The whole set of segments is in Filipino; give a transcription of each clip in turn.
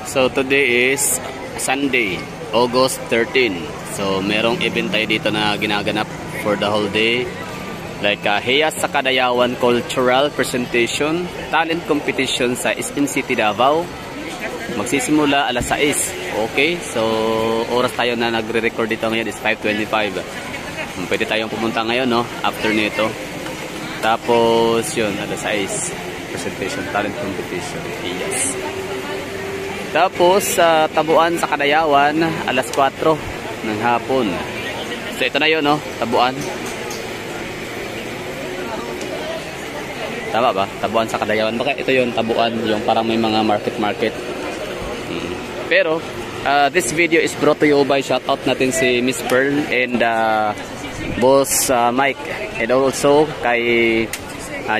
So today is Sunday, August 13. So merong event tayo dito na ginaganap for the whole day. Like Hiyas sa Kadayawan Cultural Presentation, Talent Competition sa SM City, Davao. Magsisimula alas 6. Okay, so oras tayo na nagre-record dito ngayon is 5:25. Pwede tayong pumunta ngayon, no? After nito. Tapos yun, alas 6. Presentation, Talent Competition. Yes. Tapos sa Tabuan sa Kadayawan, alas 4 ng hapon. So ito na yun, no? Tabuan. Tama ba? Tabuan sa Kadayawan. Baka ito yun, Tabuan. Yung parang may mga market. Pero, this video is brought to you by shoutout natin si Miss Pearl and Boss Mike. And also kay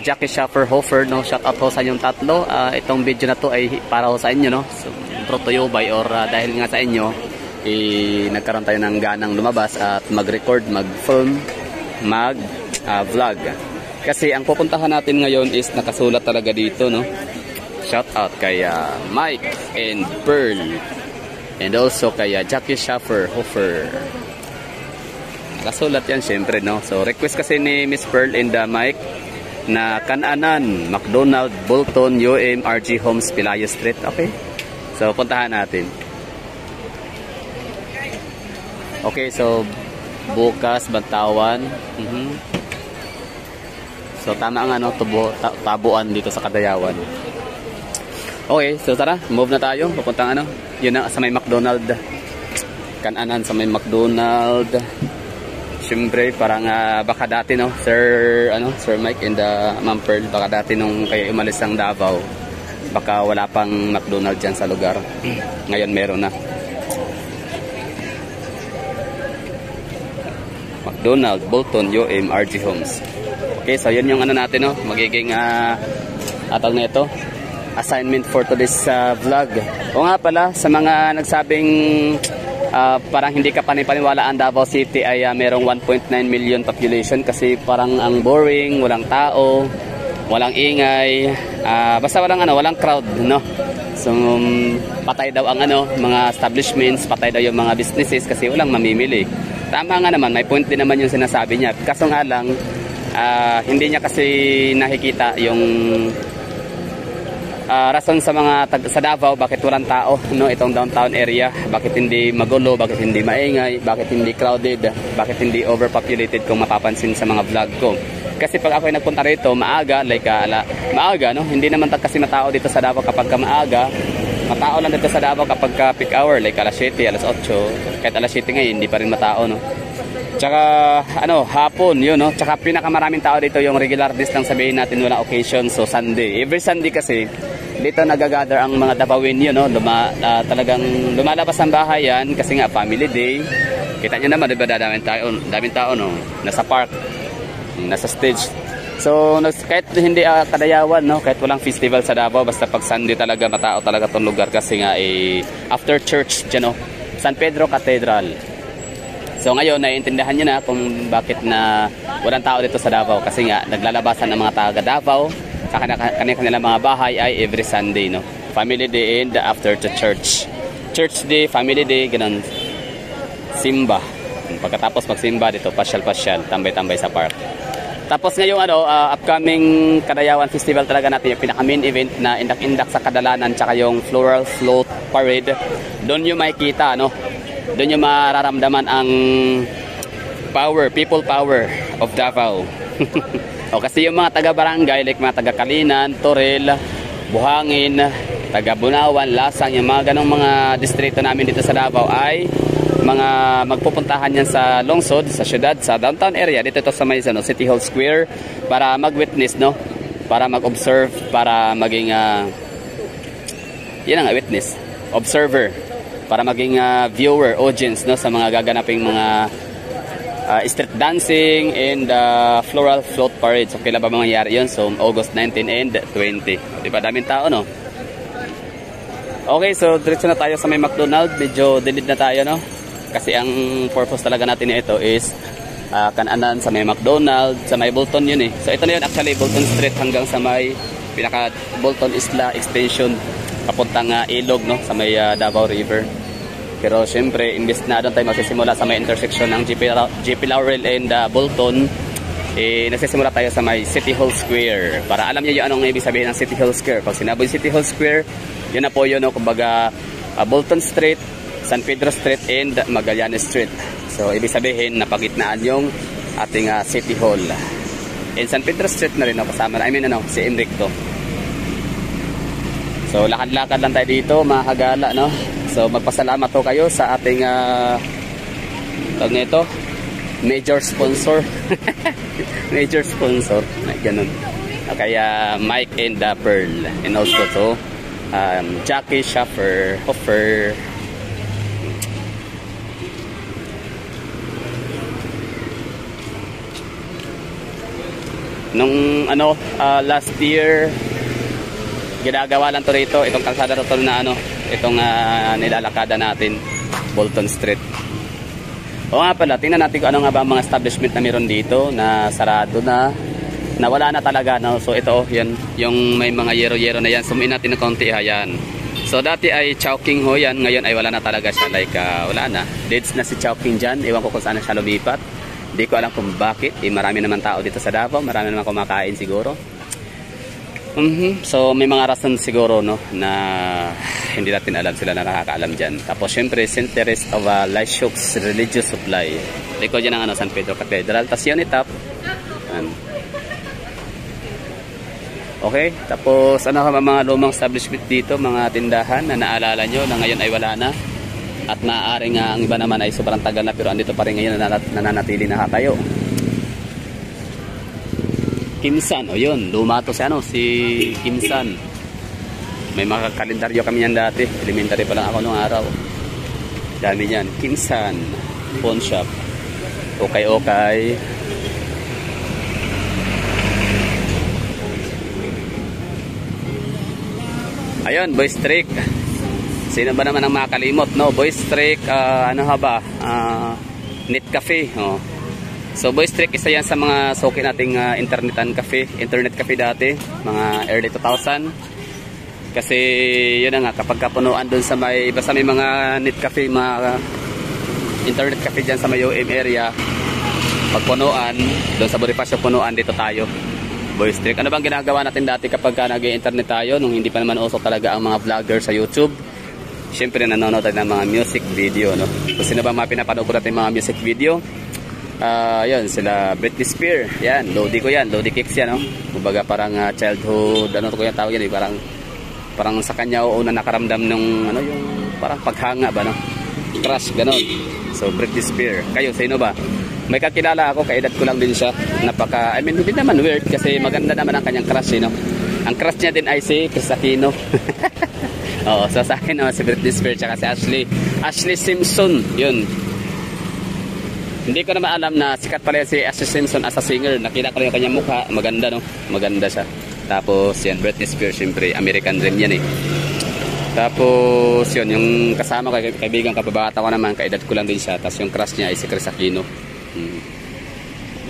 Jackie Schaffer-Hofer, no? Shoutout ho sa inyong tatlo. Itong video na to ay para ho sa inyo, no? So, brought to you by or dahil nga sa inyo, nagkaroon tayo ng ganang lumabas at mag-record, mag-film, mag-vlog. Kasi ang pupuntahan natin ngayon is nakasulat talaga dito, no? Shout out kay Mike and Pearl. And also kay Jackie Schaffer-Hofer. Nakasulat yan syempre, no? So request kasi ni Miss Pearl and Mike na Kananan, McDonald, Bolton, UM, RG Homes, Pelayo Street. Okay? So puntahan natin. Okay, so bukas Bantawan. So tama ang ano, Tabuan dito sa Kadayawan. Okay, so tara, move na tayo. Papuntang ano, yun na sa may McDonald. Kananan sa may McDonald. Siyempre, parang baka dati, no, Sir Mike and Ma'am Pearl, baka dati nung kayo umalis ng Davao, baka wala pang McDonald dyan sa lugar. Ngayon meron na. McDonald, Bolton, UM, RG Homes. Okay, so yun yung ano natin, no, magiging atag na ito. Assignment for today's vlog. O nga pala, sa mga nagsabing parang hindi ka panipaniwala ang Davao City ay merong 1.9 million population kasi parang ang boring, walang tao, walang ingay, basta walang crowd, no? So patay daw ang mga establishments, patay daw yung mga businesses kasi walang mamimili. Tama nga naman, may point din naman yung sinasabi niya. Kaso nga lang, hindi niya kasi nakikita yung rason sa mga sa Davao bakit walang tao, no, itong downtown area, bakit hindi magulo, bakit hindi maingay, bakit hindi crowded, bakit hindi overpopulated kung mapapansin sa mga vlog ko. Kasi pag ako ay nagpunta rito maaga, like maaga, no, hindi naman kasi matao dito sa Davao kapag maaga. Matao lang dito sa Davao kapag peak hour, like alas 7, alas 8, kahit alas 7 ngayon hindi pa rin matao, no. Tsaka hapon yun, no. Tsaka pinakamaraming tao dito yung regular days lang, sabihin natin walang occasion, so Sunday. Every Sunday kasi dito nagagather ang mga Davawin yun, no. Talagang lumalabas ang bahay yan kasi nga family day. Kita nyo naman, diba, daming tao, no. Nasa park, nasa stage. So kahit hindi Kadayawan, no, kahit walang festival sa Davao, basta pag Sunday talaga matao talaga tong lugar kasi nga after church dyan, no, San Pedro Cathedral. So ngayon, naiintindihan nyo na kung bakit na walang tao dito sa Davao. Kasi nga, naglalabasan ng mga taga Davao sa kanilang mga bahay ay every Sunday, no? Family day and after the church. Church day, family day, ganun. Simba. Pagkatapos magsimba dito, pasyal-pasyal, tambay-tambay sa park. Tapos ngayong upcoming Kadayawan Festival talaga natin, yung pinaka-main event na indak-indak sa Kadalanan, tsaka yung Floral Float Parade. Doon yung makikita, no? Doon yung mararamdaman ang people power of Davao. O kasi yung mga taga-barangay, like mga taga-Kalinan, Toril, Buhangin, taga-Bunawan, Lasang, yung mga ganong mga distrito namin dito sa Davao ay mga magpupuntahan yan sa lungsod, sa syudad, sa downtown area. Dito ito sa may City Hall Square para mag-witness, no? Para mag-observe, para maging yan ang witness, observer, para maging viewer, audience, no, sa mga gaganaping mga street dancing and floral float parade. So kailan ba mangyayari yun? So August 19 and 20. Diba daming tao, no? Okay, so diretso na tayo sa may McDonald. Medyo delayed na tayo, no? Kasi ang purpose talaga natin ito is Kananan sa may McDonald, sa may Bolton yun, eh. So ito na yun actually, Bolton Street hanggang sa may pinaka Bolton Isla Extension. papuntang ilog, no, sa may Davao River. Pero syempre, imbes na doon tayo magsisimula sa may intersection ng GP Laurel and Bolton, nagsisimula tayo sa may City Hall Square. Para alam niyo yung anong ibig sabihin ng City Hall Square. Pag sinabi City Hall Square, yun na po yun, no, kumbaga Bolton Street, San Pedro Street, and Magallanes Street. So, ibig sabihin, napagitnaan yung ating City Hall. And San Pedro Street na rin, no, kasama na, si Enrico. So, lakad-lakad lang tayo dito, mga kagala, no. So, magpasalamat po kayo sa ating tawag nito, major sponsor. Major sponsor, ganun. Kaya Mike and Pearl, and also to Jackie Schaffer offer. Nung last year, ginagawa lang to rito, itong kalsada to na itong nilalakada natin, Bolton Street. O nga pala, tingnan natin kung ano nga ba mga establishment na meron dito na sarado na, wala na talaga, no? So ito, yan, yung may mga yero-yero na yan, sumuin natin ng konti, yan. So dati ay Chowking ho yan, ngayon ay wala na talaga siya, like wala na. Deads na si Chowking dyan, ewan ko kung saan siya lumipat. Hindi ko alam kung bakit, marami naman tao dito sa Davao, marami naman kumakain siguro. So may mga rason siguro, no, na hindi natin alam, sila na nakakaalam dyan. Tapos syempre, Centeres of Lyshux Religious Supply. Likod dyan ang San Pedro Cathedral. Tapos yun itap. Okay, tapos mga lumang establishment dito, mga tindahan na naalala nyo na ngayon ay wala na. At maaaring ang iba naman ay sobrang tagal na pero andito pa rin ngayon nananatili na tayo. Kimsan, o yun, luma to si Kimsan. May mga kalendaryo kami yan dati, elementary pa lang ako nung araw. Dami yan, Kimsan Pawn Shop. Okay. Ayun, Boys Trick. Sino ba naman ang makalimot, no? Boys Trick, Net Cafe, oh. So Boys Trick, isa yan sa mga suki nating internet cafe dati, mga early 2000. Kasi yun na nga, kapag kapunuan dun sa basta may mga net cafe, mga internet cafe dyan sa may UM area, pagpunuan, dun sa Bonifacio punuan, dito tayo. Boys Trick. Ano bang ginagawa natin dati kapag nag-internet tayo, nung hindi pa naman uso talaga ang mga vlogger sa YouTube? Siyempre nanonood tayo ng mga music video, no? So sino ba mga pinapanood natin mga music video? Yun, sila Britney Spears, yan, Lodi ko yan, Lodi Kicks yan, no? Kumbaga parang childhood, ko yung tawag yan, parang sa kanya una nakaramdam ng, yung parang paghanga ba, no? Crush, ganon. So, Britney Spears. Kayo, sino ba? May kakilala ako, kaedad ko lang din siya. Hindi naman weird, kasi maganda naman ang kanyang crush, no? Ang crush niya din ay si Chris Aquino. Oo, so sa akin, si Britney Spears, tsaka si Ashley Simpson, yun. Hindi ko naman alam na sikat pala si Ashley Simpson as a singer. Nakita ko rin yung kanyang mukha. Maganda, no? Maganda siya. Tapos yan, Britney Spears, syempre, American Dream yan, eh. Tapos yun, yung kasama ko, kaibigan kababata ko naman, kaedad ko lang din siya. Tapos yung crush niya ay si Chris Aquino.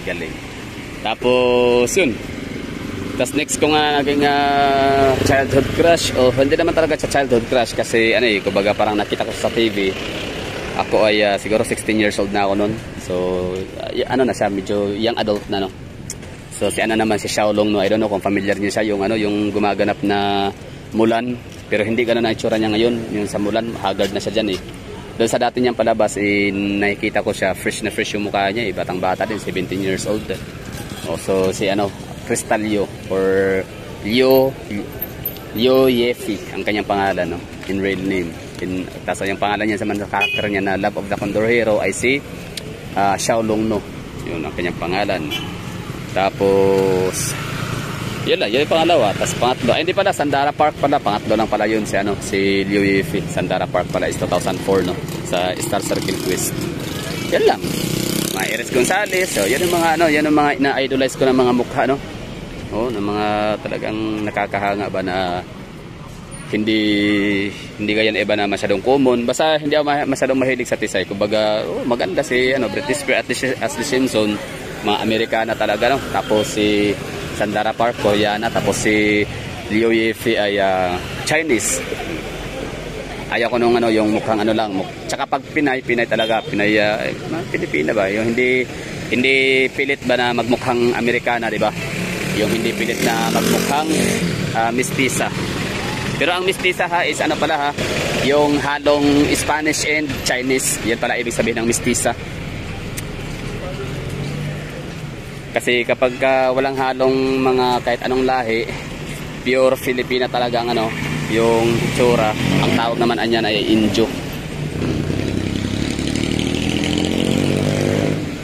Galing. Tapos yun. Tapos next ko nga naging childhood crush. Hindi naman talaga siya childhood crush kasi kumbaga parang nakita ko sa TV. Ako ay siguro 16 years old na ako noon. So, na siya, medyo young adult na, no? So, si naman, si Xiaolong, no? I don't know kung familiar niyo siya, yung gumaganap na Mulan. Pero hindi ganun na itsura niya ngayon. Yung sa Mulan, haggard na siya dyan, eh. Doon sa dati niyang palabas, nakikita ko siya, fresh na fresh yung mukha niya, eh. Batang bata din, 17 years old. So, si Crystal Liu, or Liu Yefi, ang kanyang pangalan, no? In real name. Tapos yung pangalan niya sa character niya na Love of the Condor Hero ay si Xiaolong, no? Yun ang kanyang pangalan. Tapos yun yung pangalawa. Tapos pangatlo, hindi pala, Sandara Park pala, pangatlo lang pala yun si Liu Yefi. Sandara Park pala is 2004, no? Sa Star Circle Quiz. Yan lang. Mga Iris Gonzalez, so yan yung mga yan yung mga ina-idolize ko ng mga mukha, no? Ng mga talagang nakakahanga ba na hindi ganyan iba na masyadong common. Basta hindi ako masyadong mahilig sa tisay. Kumbaga, maganda si Britney Spears at Ashley Simpson, mga Amerikana talaga, no? Tapos si Sandara Park, Koreana. Tapos si Liu Yifi ay Chinese. Ayaw ko nung ano, yung mukhang ano lang. Tsaka pag Pinay talaga. Pinay, Pilipina ba? Yung hindi pilit ba na magmukhang Amerikana, di ba? Yung hindi pilit na magmukhang mestiza. Pero ang mestiza ha is ano pala ha, yung halong Spanish and Chinese. Yan pala ibig sabihin ng mestiza. Kasi kapag walang halong mga kahit anong lahi, pure Filipina talaga ang ano, yung itsura. Ang tawag naman anyan ay Indio.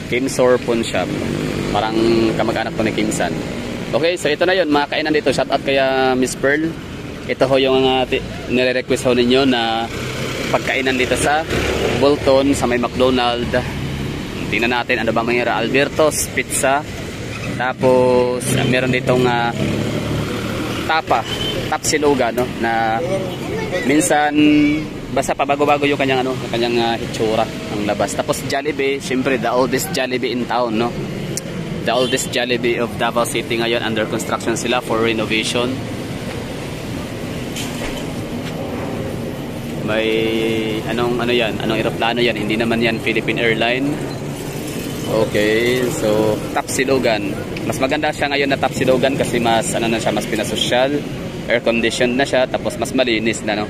Kim Sor Pawn Shop. Parang kamag-anak ko ni Kim San. Okay, so ito na yun, mga kainan dito. Shout out kaya Miss Pearl. Ito ho yung nire-request ho ninyo na pagkainan dito sa Bolton, sa may McDonald. Tingnan natin ano ba mayroon. Alberto's Pizza. Tapos meron ditong Tapsilogan, no, na minsan basta pa bago-bago yung kanyang ano, kanyang hitsura ang labas. Tapos Jollibee, syempre the oldest Jollibee in town, no. The oldest Jollibee of Davao City ngayon, under construction sila for renovation. May anong eroplano yan? Hindi naman yan Philippine Airline. Okay, so Tapsilogan. Mas maganda siya ngayon na Tapsilogan kasi mas ano na siya, mas pinasosyal, air conditioned na siya, tapos mas malinis na, no.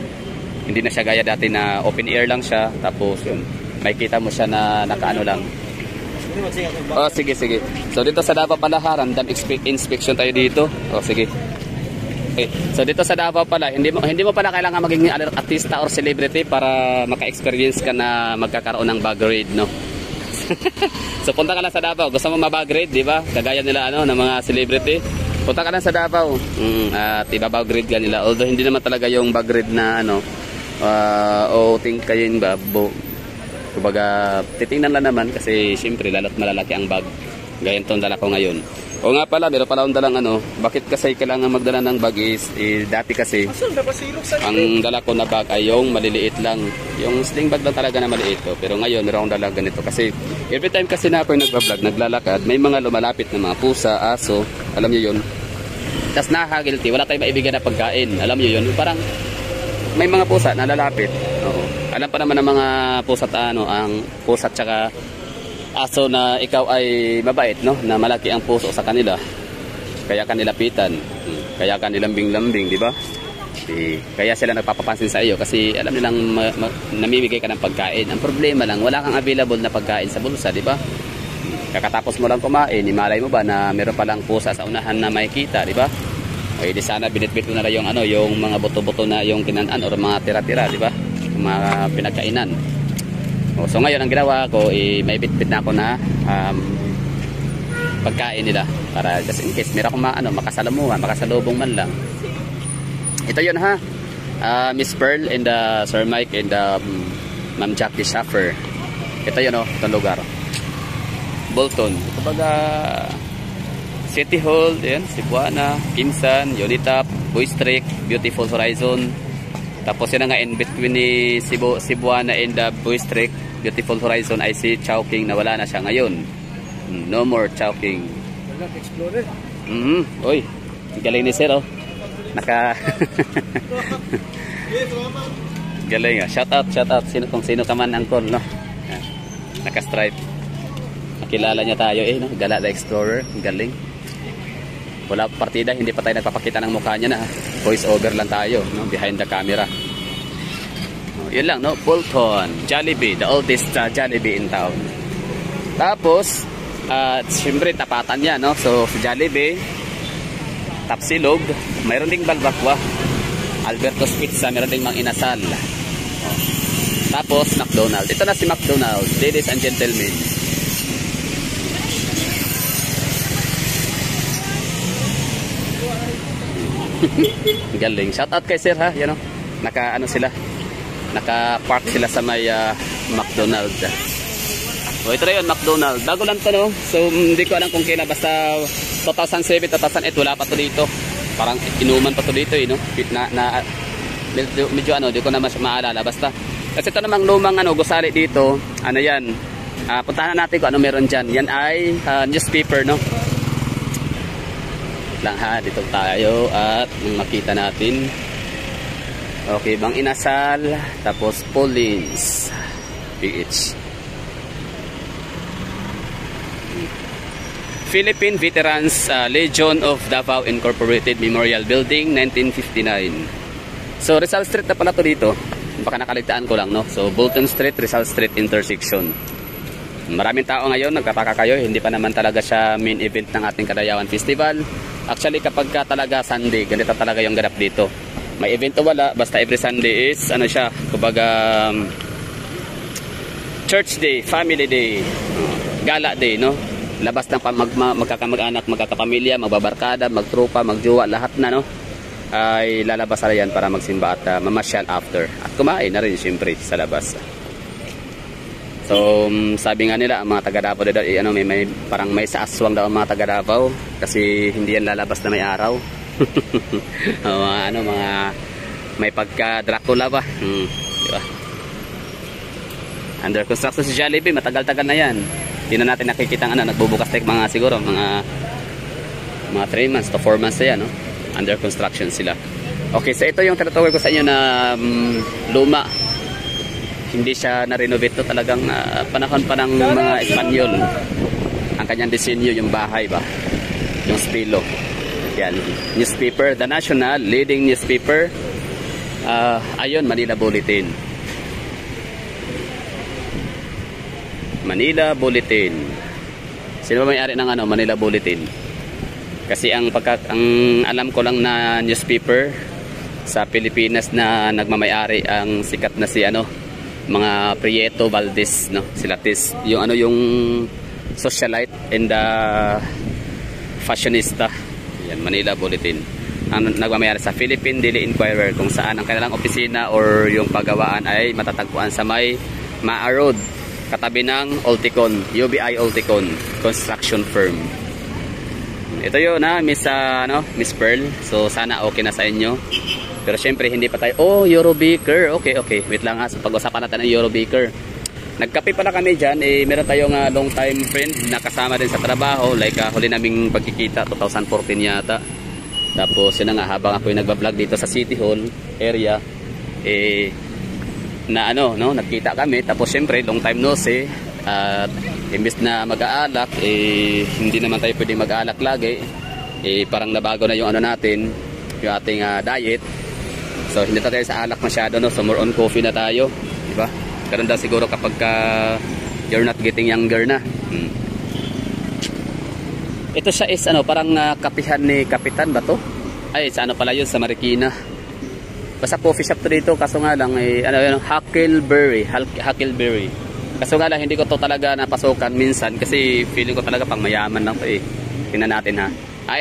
Hindi na siya gaya dati na open air lang siya, tapos yun, makikita mo siya na nakaano lang. Oh, sige. So dito sa Davao pala, random inspection tayo dito. Oh, sige. Okay. So dito sa Davao pala, hindi mo pala kailangan maging artista or celebrity para maka-experience ka na magkakaroon ng bag raid, no. So punta ka lang sa Davao, gusto mo mabag raid, di ba? Kagaya nila ano ng mga celebrity. Punta ka lang sa Davao. At ibabag raid ka nila. Although hindi naman talaga yung bag raid na ano think kayo ba kumbaga titingnan lang naman kasi syempre lalo't malalaki ang bag. Gaya itong dala ko ngayon. O nga pala, meron pala akong dalang ano. Bakit kasi kailangan magdala ng bag is dati kasi ang dala ko na bag ay yung maliliit lang. Yung sling bag lang talaga na maliit. Pero ngayon meron akong dala ganito kasi every time kasi na ako yung nagbablog, naglalakad, may mga lumalapit na mga pusa, aso, alam niyo yun. Tapos nakaka-guilty, wala tayong maibigyan na pagkain. Alam niyo yun, parang may mga pusa na lalapit. Oo. Alam pa naman ng mga pusa ang pusa tsaka aso na ikaw ay mabait, no? Na malaki ang puso sa kanila. Kaya kanilapitan. Kaya kanilambing-lambing, di ba? Kaya sila nagpapapansin sa iyo kasi alam nilang namimigay ka ng pagkain. Ang problema lang, wala kang available na pagkain sa bulsa, di ba? Kakatapos mo lang kumain, malay mo ba na meron palang pusa sa unahan na makikita, di ba? Ay di sana binitbit mo na lang yung yung mga buto-buto na yung kinanan or mga tira-tira, di ba? Yung mga pinagkainan. So ngayon ang ginawa ko, may bitbit na ako na pagkain nila para just in case meron akong makasalamuhan, makasalubong man lang. Ito yun ha, Miss Pearl and Sir Mike and Ma'am Jackie Schaffer. Ito yun itong lugar, Bolton. Kumbaga City Hall, yan, Cebuana, Kimsan, Unitap, Buistrik, Beautiful Horizon. Tapos yun nga in between ni Cebuana and Buistrik, Beautiful Horizon, I see Chowking na wala na siya ngayon. No more Chowking. Explorer. Uy, galing ni Sir, oh. Galing, ah. Shout out. Kung sino ka man angkol, no? Naka-stripe. Nakilala niya tayo, no? Gala the Explorer. Galing. Wala partida, hindi pa tayo nagpapakita ng mukha niya na. Voice over lang tayo, no? Behind the camera. Yun lang, no? Bolton, Jollibee, the oldest Jollibee in town. Tapos, siyempre tapatan niya, no? So, Jollibee, Tapsilog, mayroon ding Balbakwa, Alberto's Pizza, mayroon ding Mang Inasal. Tapos, McDonald. Ito na si McDonald, ladies and gentlemen. Galing. Shout out kay Sir, ha? Yan, no? Naka-park sila sa may McDonald. So ito na yun, McDonald. Bago lang to, no? So hindi ko alam kung kailan. Basta 2007, 2008 wala pa to dito. Parang inuman pa to dito, no? Medyo di ko na mas maalala. Basta kasi ito namang lumang gusali dito. Ano yan? Puntahan natin kung ano meron dyan. Yan ay newspaper, no? lang ha, dito tayo at makita natin. Okay, Bang Inasal, tapos Paulins PH. Philippine Veterans Legion of Davao Incorporated Memorial Building, 1959. So Rizal Street na pala to dito. Baka nakaligtaan ko lang, no? So Bolton Street, Rizal Street intersection. Maraming tao ngayon, nagtataka kayo, hindi pa naman talaga siya main event ng ating Kadayawan Festival. Actually, kapag ka talaga Sunday, ganito talaga yung ganap dito. May event o wala, basta every Sunday is, ano siya, kumbaga, church day, family day, gala day, no? Labas ng magkakamag-anak, magkakapamilya, magbabarkada, magtrupa, magjowa, lahat na, no? Ay lalabas na yan para magsimba at mamasyal after. At kumain na rin, siyempre, sa labas. So, sabi nga nila, ang mga taga-Davao dito, ano, parang may saaswang daw ang mga taga-Davao kasi hindi yan lalabas na may araw. Mga may pagka-Dracula ba? Diba? Under construction si Jollibee, matagal-tagal na yan. Hindi na natin nakikita nagbubukas tayo mga siguro mga 3 months to 4 months na yan, no? Under construction sila. Okay, so ito yung tinatawag ko sa inyo na luma. Hindi siya na-renovate to, talagang panahon pa ng mga Espanyol. Ang kanyang disenyo, yung bahay ba? Yung estilo. Yan, newspaper, the national leading newspaper. Ayun, Manila Bulletin. Manila Bulletin. Sino ba may-ari ng Manila Bulletin? Kasi ang alam ko lang na newspaper sa Pilipinas na nagmamay-ari ang sikat na si mga Prieto Valdez, no? Sila Tis, yung yung socialite and fashionista. Yan, Manila Bulletin. Ang nagmamayari sa Philippine Daily Inquirer, kung saan ang kanilang opisina or yung paggawaan ay matatagpuan sa may Maa Road, katabi ng Ulticon, UBI Ulticon Construction Firm. Ito yun Miss Pearl. So sana okay na sa inyo. Pero syempre hindi pa tayo, Eurobaker. Okay. Wait lang ha, so pag-usapan natin ng Eurobaker. Nagkape pala kami dyan, meron tayong long time friend na kasama din sa trabaho, like huli naming pagkikita 2014 yata. Tapos yun nga, habang ako yung nagbablog dito sa City Hall area, nagkita kami. Tapos syempre long time no see, at imbis na mag-aalak, hindi naman tayo pwedeng mag-aalak lagi, parang nabago na yung natin, yung ating diet. So hindi tayo sa alak masyado, no? So more on coffee na tayo, diba? Ganun daw siguro kapag you're not getting younger na. Ito siya is parang kapihan ni Kapitan ba to? Ay, sa pala yun, sa Marikina. Basta coffee shop to dito, kaso nga lang Huckleberry. Kaso nga lang hindi ko to talaga napasukan minsan kasi feeling ko talaga pang mayaman lang to. Tingnan natin ha.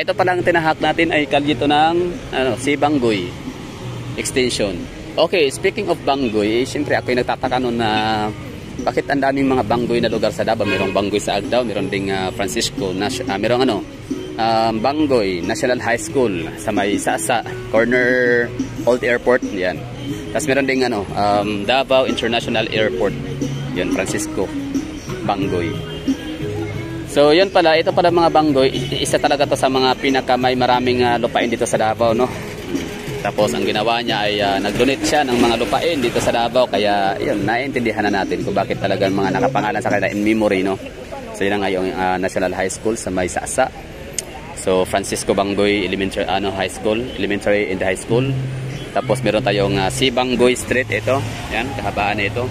Ito palang tinahak natin ay kalye to ng si Banggoy extension. Okay, speaking of Banggoy, siyempre ako yung nagtataka nun na bakit ang daming mga Banggoy na lugar sa Davao. Merong Banggoy sa Agdao, meron ding Francisco, merong Banggoy National High School sa may Sasa, corner Old Airport, yan. Tapos meron ding Davao International Airport, yan, Francisco, Banggoy. So yun pala, ito pala mga Banggoy, isa talaga to sa mga may maraming lupain dito sa Davao, no? Tapos ang ginawa niya ay nag-donate siya ng mga lupain dito sa Davao, kaya yun, naiintindihan na natin kung bakit talaga mga nakapangalan sa kanila in memory, no? So yun nga yung National High School sa may Sasa. So Francisco Banggoy Elementary High School, elementary and high school. Tapos meron tayong si Banggoy Street, ito, yan, kahabaan ito.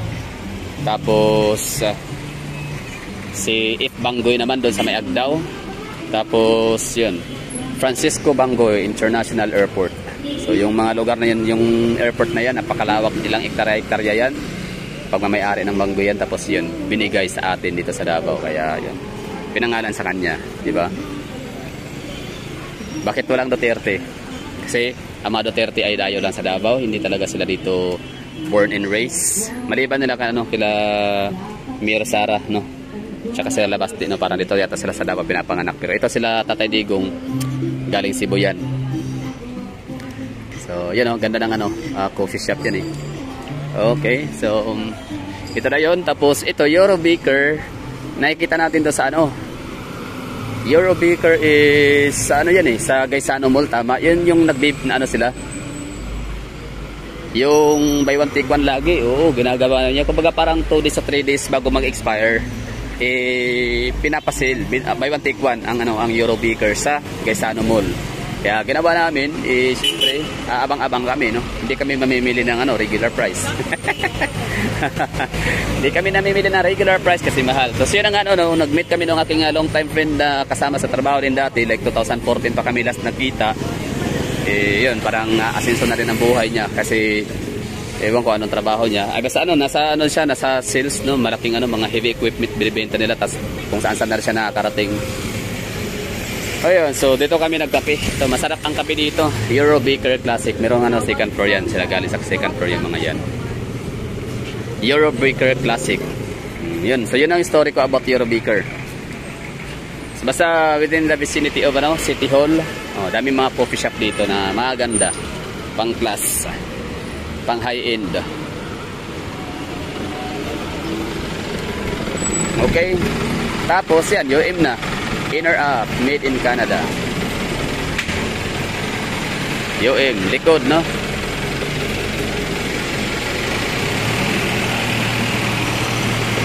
Tapos si If Banggoy naman doon sa may Agdao. Tapos yun, Francisco Banggoy International Airport. So yung mga lugar na yun, yung airport na yan, napakalawak, ilang hektarya yan, pagmamayari ng Banggoy yan. Tapos yun, binigay sa atin dito sa Davao, kaya yun, pinangalan sa kanya, di ba? Bakit walang Duterte? Kasi ang mga Duterte ay dayo lang sa Davao, hindi talaga sila dito born and raised. Maliban nila kila Mir Sara, no? Tsaka sila Labasti, no? Parang dito yata sila sa Davao pinapanganak. Pero ito sila Tatay Digong, galing Cebu yan. So yun, ganda ng coffee shop yan Okay, so ito na yun. Tapos ito, Eurobaker, nakikita natin to sa Eurobaker is sa ano yan eh, sa Gaisano Mall, tama. Yun yung na ano sila. Yung buy one take one lagi. Oo, ginagawa na niya. Kumbaga parang 2 days o 3 days bago mag-expire, eh pinapasil buy one take one ang ano, ang Eurobaker sa Gaisano Mall. Kaya ginawa namin, eh, siyempre, abang-abang kami, no? Hindi kami mamimili ng ano, regular price. Hindi kami namimili ng regular price kasi mahal. So, yun ang ano, no, nag-meet kami ng aking long time friend na kasama sa trabaho din dati, like 2014 pa kami last nagkita. Eh, yun, parang asenso na rin ang buhay niya kasi ewan ko anong trabaho niya. Ay, basta ano, nasa ano siya, nasa sales, no? Malaking ano, mga heavy equipment binibenta nila, tas kung saan-saan na siya nakakarating. Ayun, so dito kami nagkape. So masarap ang kape dito. Eurobaker Classic. Merong ano, second floor yan. Sila galing sa second floor yung mga yan. Eurobaker Classic. Yun. So yun ang story ko about Eurobaker. So, basta within the vicinity of ano, City Hall. Oh, dami mga coffee shop dito na maganda. Pang class. Pang high end. Okay. Tapos yan, UM na. Inner up, made in Canada. UM, likod, no?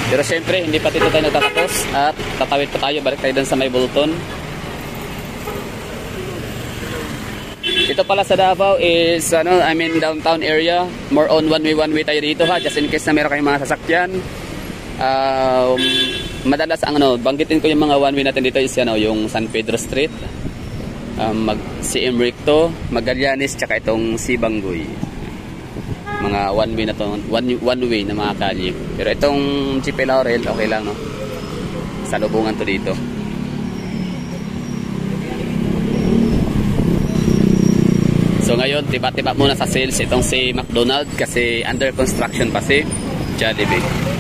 Pero syempre, hindi pa dito tayo nagtatapos at tatawid pa tayo, balik tayo dun sa may Bolton. Ito pala sa Davao is, ano, I mean downtown area. More on one way tayo dito ha, just in case na meron kayong mga sasakyan. Madalas ang ano, banggitin ko yung mga one way natin dito is ano, yung San Pedro Street, CM Recto, Magallanes, tsaka itong Sibanggoy. Mga one way na to, one way na mga kalye. Pero itong Chipe Laurel, okay lang, no? Salubungan to dito. So ngayon, tiba-tiba muna sa sales itong si McDonald kasi under construction pa si Jollibee.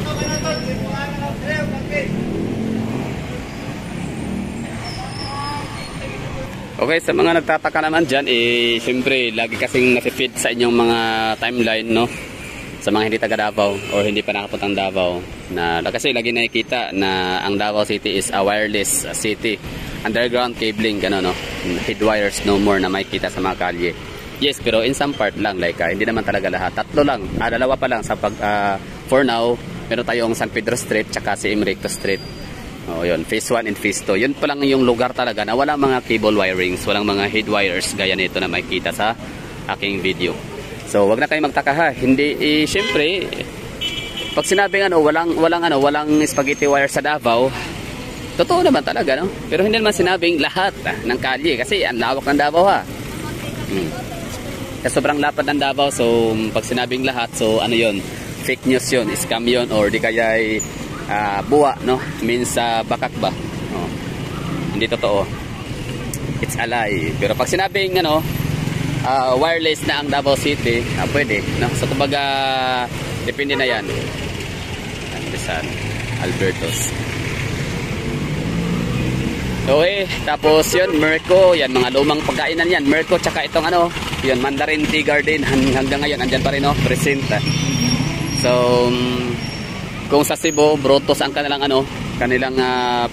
Okay, sa mga nagtataka naman dyan, eh, syempre, lagi kasing nafe-feed sa inyong mga timeline, no? Sa mga hindi taga Davao or hindi pa nakapuntang Davao. Kasi lagi nakikita na ang Davao City is a wireless city. Underground cabling, gano'n, no? Head wires no more na makikita sa mga kalye. Yes, pero in some part lang, like, hindi naman talaga lahat. Dalawa pa lang sa for now, meron tayong San Pedro Street, tsaka si Recto Street. Oh, yun, phase 1 and phase 2. Yun pa lang yung lugar talaga na walang mga cable wirings, walang mga head wires gaya nito na makikita sa aking video. So, wag na kayong magtaka ha. Hindi, syempre, pag sinabing ano, walang spaghetti wire sa Davao, totoo naman talaga, no? Pero hindi naman sinabing lahat ng kalye kasi ang lawak ng Davao ha. Kasi sobrang lapad ng Davao, so pag sinabing lahat, so ano yun? Fake news yun, scam yun, or di kaya ay buwa, no? Means bakak ba? Oh. Hindi totoo. It's a lie. Pero pag sinabing ano, wireless na ang Davao City, pwede, no? So kumbaga depende na yan. San Albertos. Okay, tapos yun, Merco, yan mga lumang pagkainan yan. Merco tsaka itong ano, yun, Mandarin Tea Garden hanggang ngayon andyan pa rin, no? Present. So kung sa Cebu, Brotos ang kanilang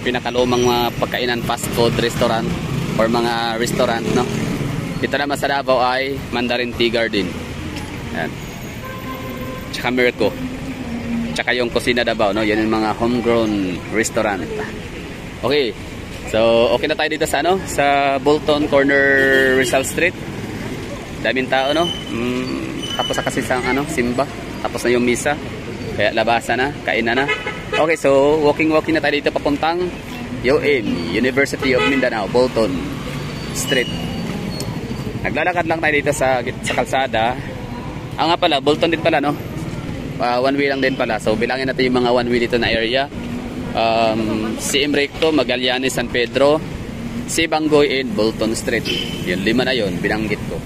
pinakalumang mga pagkainan, fast food restaurant or mga restaurant, no? Dito naman sa Davao ay Mandarin Tea Garden. Yan. Tsaka Merco. Tsaka yung Kusina Davao, no? Yan yung mga homegrown restaurant. Okay. So, okay na tayo dito sa ano? Sa Bolton Corner Rizal Street. Daming tao, no? Tapos na kasi sa ano, simba. Tapos na yung misa. Kaya labasa na, kainan na. Okay, so walking na tayo dito papuntang UM, University of Mindanao, Bolton Street. Naglalakad lang tayo dito sa kalsada. Nga pala, Bolton din pala, no? One way lang din pala. So bilangin natin yung mga one way dito na area. CM Recto, Magallanes, San Pedro, Sibanggoy, and Bolton Street. Yun, 5 na yun, binanggit ko.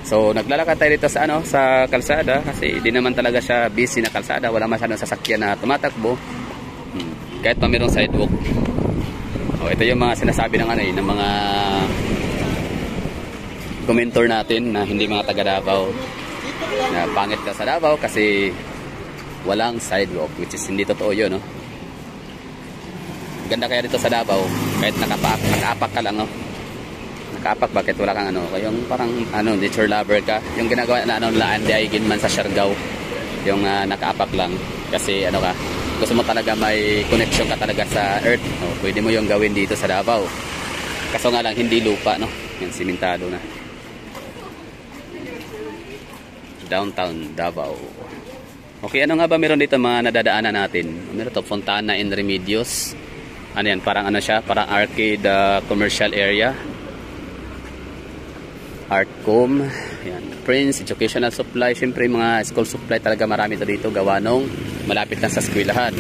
So naglalakad tayo dito sa ano, sa kalsada kasi di naman talaga siya busy na kalsada, wala masyadong sasakyan na tumatakbo. Kahit pa mayroong sidewalk. Oh, ito yung mga sinasabi ng ano ng mga commentor natin na hindi mga taga Davao. Na pangit ka sa Davao kasi walang sidewalk, which is hindi totoo 'yun, no? Ganda kaya dito sa Davao, kahit nakaapak ka lang, no? Nakaapak, bakit wala kang ano, yung parang ano, nature lover ka. Yung ginagawa na ano nila, Andy Aigin man sa Siargao, yung nakaapak lang. Kasi ano ka, gusto mo talaga may connection ka talaga sa earth, no? Pwede mo yung gawin dito sa Davao. Kaso nga lang, hindi lupa, no? Yan, simentado na. Downtown Davao. Okay, ano nga ba meron dito mga nadadaanan natin? Meron to, Fontana and Remedios. Ano yan, parang ano siya, parang arcade commercial area. Artcom, yan. Prince, Educational Supply, syempre mga school supply talaga marami to dito, gawa nung malapit lang sa eskwelahan.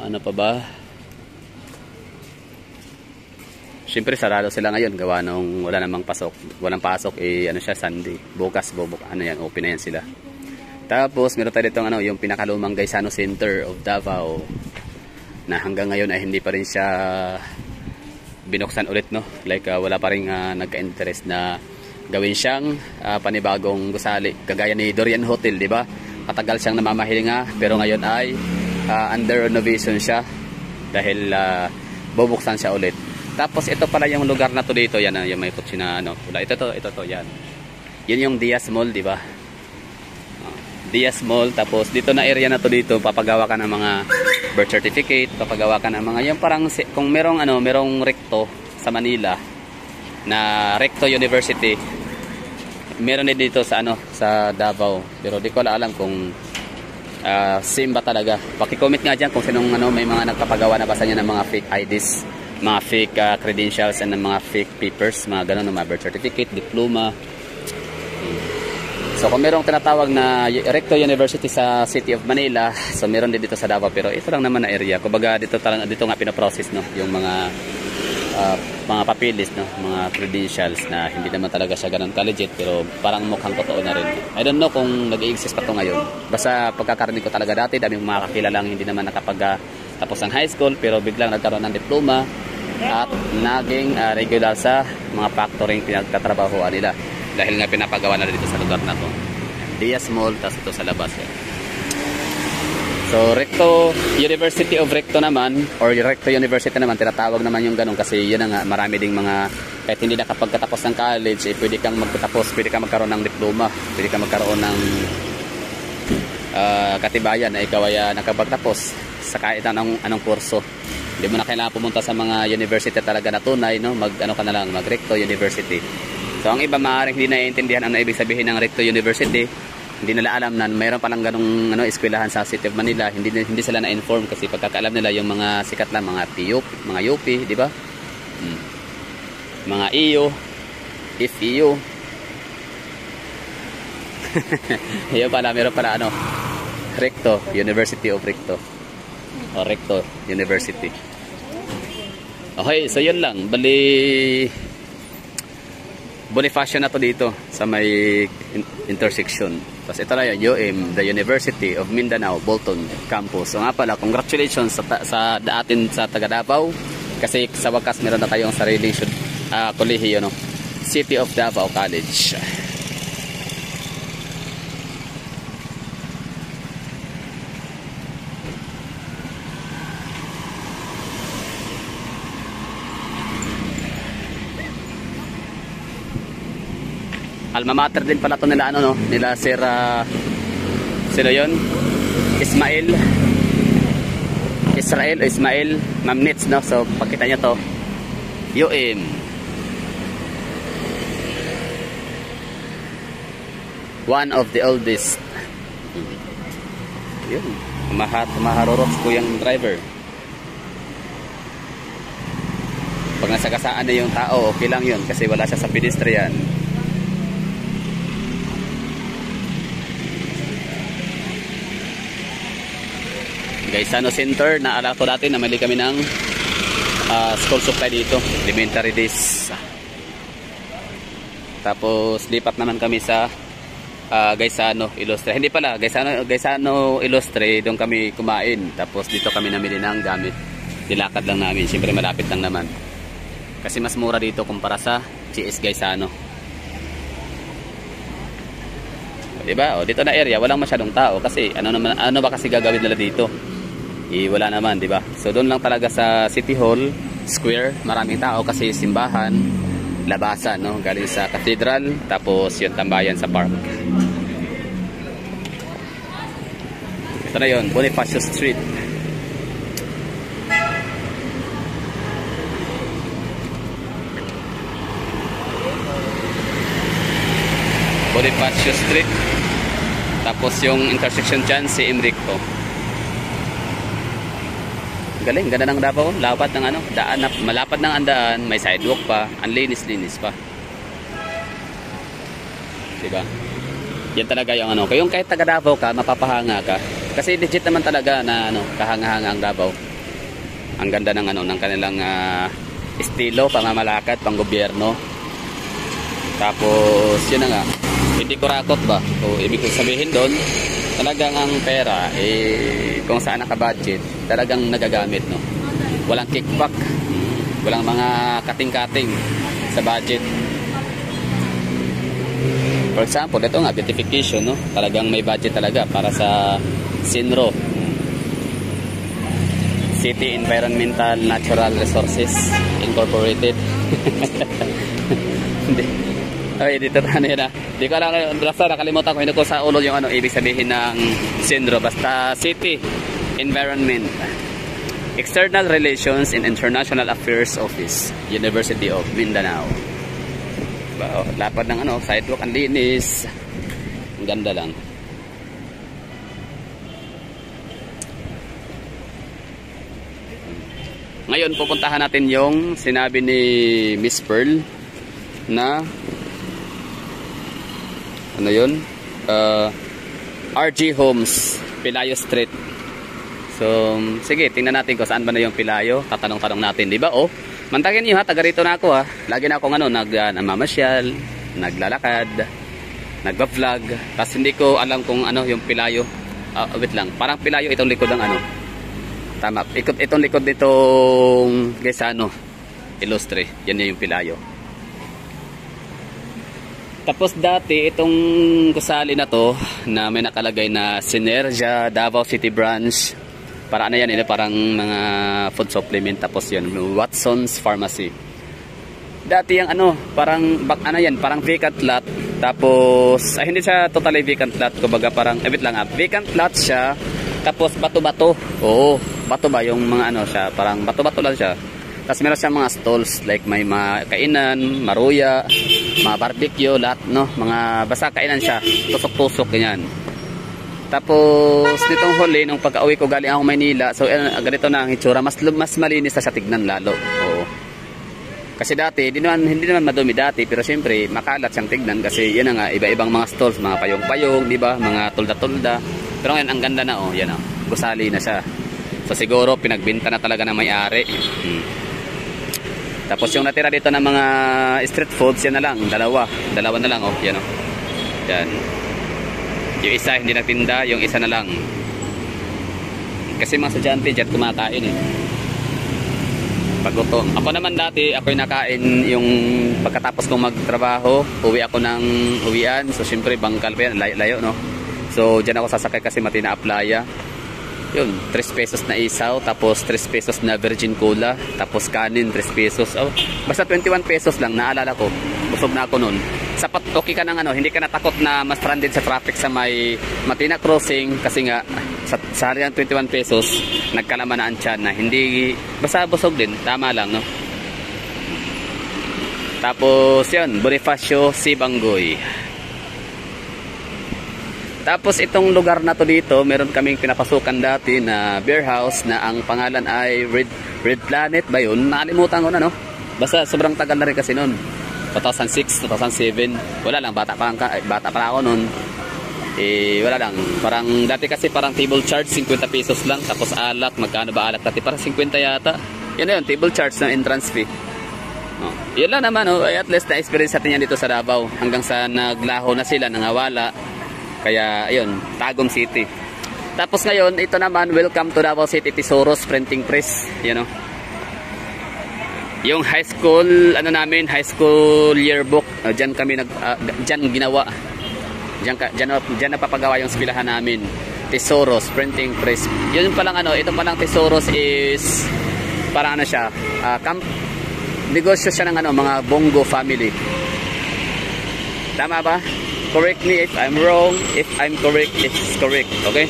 Ano pa ba? Siyempre sarado sila ngayon gawa nung wala namang pasok. Walang pasok ano siya, Sunday. Bukas ano yan, open na yan sila. Tapos meron tayo dito ano, yung pinakalumang Gaisano Center of Davao na hanggang ngayon ay hindi pa rin siya binuksan ulit, no? Like wala pa rin nagka-interest na gawin siyang panibagong gusali kagaya ni Dorian Hotel, di ba? Katagal siyang namamahinga pero ngayon ay under renovation siya dahil bubuksan siya ulit. Tapos ito pala yung lugar na to dito, yan yung may kutsi na ano. Ito to, yan. Yan yung Diaz Mall, di ba? Diaz Mall, tapos dito na area na to dito, papagawa ka ng mga birth certificate, papagawa ka ng mga yung parang kung merong recto sa Manila na Recto University. Meron din dito sa sa Davao, pero di ko alam kung same ba talaga. Paki-comment nga diyan kung sinong may mga nagpapagawa na basa niya ng mga fake IDs, mga fake credentials and mga fake papers, mga ganun, mga birth certificate, diploma. So kung merong tinatawag na Recto University sa City of Manila, so meron din dito sa Davao, pero ito lang naman na area. Kumbaga dito nga pina-process, no, yung mga papilis, no, mga credentials na hindi naman talaga siya ganun ka-legit, pero parang mukhang totoo na rin. I don't know kung nag-i-exist pa to ngayon. Basta pagkakarinig ko talaga dati, daming mga kakilalang hindi naman nakapag-tapos ng high school, pero biglang nagkaroon ng diploma at naging regular sa mga factoring pinagtatrabahoan nila. Dahil nga pinapagawa na dito sa lugar na to. Diaz Mall, tapos ito sa labas. So, Recto University of Recto naman, or Recto University naman, tinatawag naman yung ganun kasi yun na nga, marami ding mga, kahit hindi nakapagkatapos ng college, pwede kang magtatapos, pwede kang magkaroon ng diploma, pwede kang magkaroon ng katibayan na ikaw ay nakapagtapos sa kahit anong kurso. Hindi mo na kailangan pumunta sa mga university talaga na tunay, no? Mag Recto University. So ang iba maaaring hindi naiintindihan ano ibig sabihin ng Recto University. Hindi nila alam na mayroon palang ganung eskwelahan sa City of Manila. Hindi sila na-inform kasi pagkakaalam nila yung mga sikat lang, mga PUP, mga UP, di ba? Mga EU, FEU. Meron pala Recto University of Recto. O Recto University. Okay, so yun lang. Bonifacio na to dito sa may intersection. Tapos ito na yun, UM, the University of Mindanao, Bolton Campus. So nga pala, congratulations sa atin sa taga Davao. Kasi sa wakas meron na tayong sariling kolehiyo, no? City of Davao College. Alma mater din pala to nila nila Sir sino yun? Ismail Mamnitz, no? So pagkita niyo to, UM. One of the oldest. Yun. Maharurot ko yung driver. Pag nasagasaan na yung tao, okay lang yun kasi wala siya sa pedestrian. Gaisano Center, naalala ko dati na mali kami ng school supply dito, elementary days. Tapos lipat naman kami sa Gaisano Ilustre. Hindi pala, Gaisano Ilustre, doon kami kumain. Tapos dito kami namili ng gamit. Dilakad lang namin, siyempre malapit lang naman. Kasi mas mura dito kumpara sa GS Gaisano. 'di ba? O dito na area walang masyadong tao kasi ano ba kasi gagawin nila dito? Wala naman, 'di ba? So doon lang talaga sa City Hall Square, maraming tao kasi simbahan, labasan, no? Galing sa cathedral, tapos yung tambayan sa park. Ito na yun, Bonifacio Street. Bonifacio Street. Tapos yung intersection dyan, si Emrico. Galing, ganda ng Davao. Lapad ng ano, daan, malapad ng andaan, may sidewalk pa, ang linis-linis pa. Diba? Yan talaga yung ano, kung kahit taga Davao ka, mapapahanga ka. Kasi legit naman talaga na ano, kahanga-hanga ang Davao. Ang ganda ng ano, ng kanilang estilo, pamamalakad, panggobyerno. Tapos, yun na nga, hindi ko rakot ba? So, ibig sabihin doon, talagang ang pera, kung saan nakabudget, talagang nagagamit, no? Walang kickback, walang mga kating-kating sa budget. For example, ito nga, beautification, no? Talagang may budget talaga para sa Sinro. City Environmental Natural Resources Incorporated. Ay, dito ano yun ah. Di ko lang, basta nakalimutan ko, hindi ko sa ulo yung ano, ibig sabihin ng Sinro. Basta City Environment, External Relations and International Affairs Office, University of Mindanao. Lapad ng ano, sidewalk, ang linis. Ang ganda lang. Ngayon, pupuntahan natin yung sinabi ni Miss Pearl na ano yun? RG Homes, Pelayo Street. So, sige, tingnan natin kung saan ba na yung Pelayo. Tatanong-tanong natin, di ba? Oh, mantakin nyo ha, taga rito na ako ha. Lagi na akong ano, namamasyal, naglalakad, nagba-vlog. Tapos hindi ko alam kung ano yung Pelayo. Wait lang, parang Pelayo itong likod ng ano. Tama, itong likod nitong Gaisano Ilustre. Yan yung Pelayo. Tapos dati itong gusali na to na may nakalagay na Sinergia Davao City Branch, para ano yan, parang mga food supplement. Tapos yun, Watson's Pharmacy. Dati yung ano, parang ano yan, parang vacant lot. Tapos hindi siya totally vacant lot, kumbaga parang vacant lot siya. Tapos bato-bato. Oo, bato ba yung mga ano siya, parang bato-bato lang siya. Tapos meron siyang mga stalls like may mga kainan, maruya, mga barbecue, lahat, no? Mga basta kainan siya, tusok-tusok, ganyan. Tapos nitong huli, nung pag-uwi ko galing ako Maynila, so ganito na ang itsura, mas malinis na siya tignan lalo. Oo. Kasi dati, hindi naman madumi dati, pero siyempre makalat siyang tignan kasi yan nga, iba-ibang mga stalls, mga payong-payong, di ba? Mga tulda-tulda. Pero ngayon, ang ganda na, oh, yan oh, gusali na siya. So siguro, pinagbinta na talaga ng may-ari. Tapos yung natira dito ng mga street foods, yan na lang, dalawa na lang, oh, yan oh. Yan. Yung isa hindi nagtinda, yung isa na lang. Kasi mga sadyante dyan kumakain eh. Pagutom. Ako naman dati, ako'y nakain yung pagkatapos kong magtrabaho, uwi ako ng uwian. So syempre bangkal pa yan, layo no. So dyan ako sasakay kasi Matina Playa. Yun, 3 pesos na isaw, tapos 3 pesos na virgin cola, tapos kanin 3 pesos. Oh, basta 21 pesos lang, naalala ko. Busog na ako noon. Sapat, okay ka ng ano, hindi ka natakot na ma-stranded sa traffic sa may Matina Crossing kasi nga sa haliang 21 pesos, nagkalaman na ang tiyan na hindi, basta busog din, tama lang, no? Tapos yun, Bonifacio Sibanggoy. Tapos itong lugar na to dito, meron kaming pinapasukan dati na beer house na ang pangalan ay Red Planet ba yun? Nakalimutan ko na, no? Basta sobrang tagal na rin kasi noon. 2006, 2007. Wala lang, bata pa ako noon. Wala lang. Parang dati kasi parang table charge 50 pesos lang, tapos alak, magkano ba alak dati? Parang 50 yata. Yan na yun, table charge ng entrance fee. Oh, yun lang naman, oh, at least na-experience natin yan dito sa Davao hanggang sa naglaho na sila, nangawala. Kaya, ayun, Tagum City. Tapos ngayon, ito naman, welcome to Davao City Tesoros Printing Press. You know? Yung high school, high school yearbook, dyan kami, dyan ginawa. Diyan napapagawa yung eskwelahan namin. Tesoros Printing Press. Yun palang ano, ito palang Tesoros is parang ano siya, negosyo siya ng ano, mga Bongo family. Tama ba? Correct me if I'm wrong. If I'm correct, it's correct. Okay?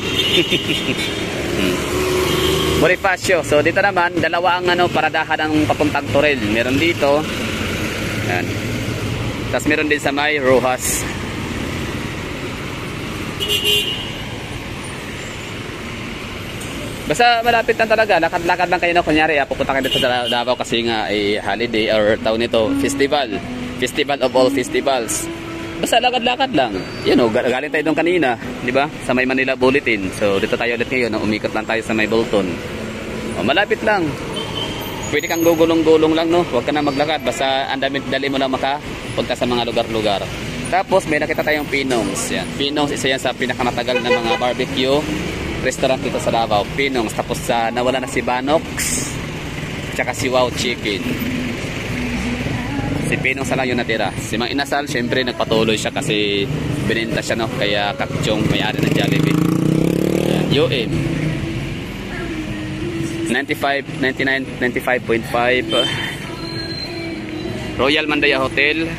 Bonifacio. So dito naman, dalawa ang ano, paradahan ng papuntang Toril. Meron dito. Yan. Tapos meron din sa may Rojas. Basta malapit lang talaga. Lakad-lakad lang kayo na. Kunyari, pupunta kayo dito sa Davao kasi nga ay holiday or taon nito, festival. Festival of all festivals. Basta lakad-lakad lang. Yan o, galing tayo doon kanina, di ba? Sa may Manila Bulletin. So dito tayo ulit ngayon, umikot lang tayo sa may Bolton. O, malapit lang. Pwede kang gugulong-gulong lang, no? Huwag ka na maglakad. Basta dali mo lang makapunta sa mga lugar-lugar. Tapos may nakita tayong Pinongs. Yan. Pinongs, isa yan sa pinakamatagal na mga barbecue restaurant dito sa Davao. Pinongs. Tapos nawala na si Banox. Tsaka si Wow Chicken. Si Pinongs lang yung natira. Si Mang Inasal, syempre nagpatuloy siya kasi binenta siya, no? Kaya Kakchong may-ari ng Jollibee. Yan. UM 95, 99, 95.5. Royal Mandaya Hotel.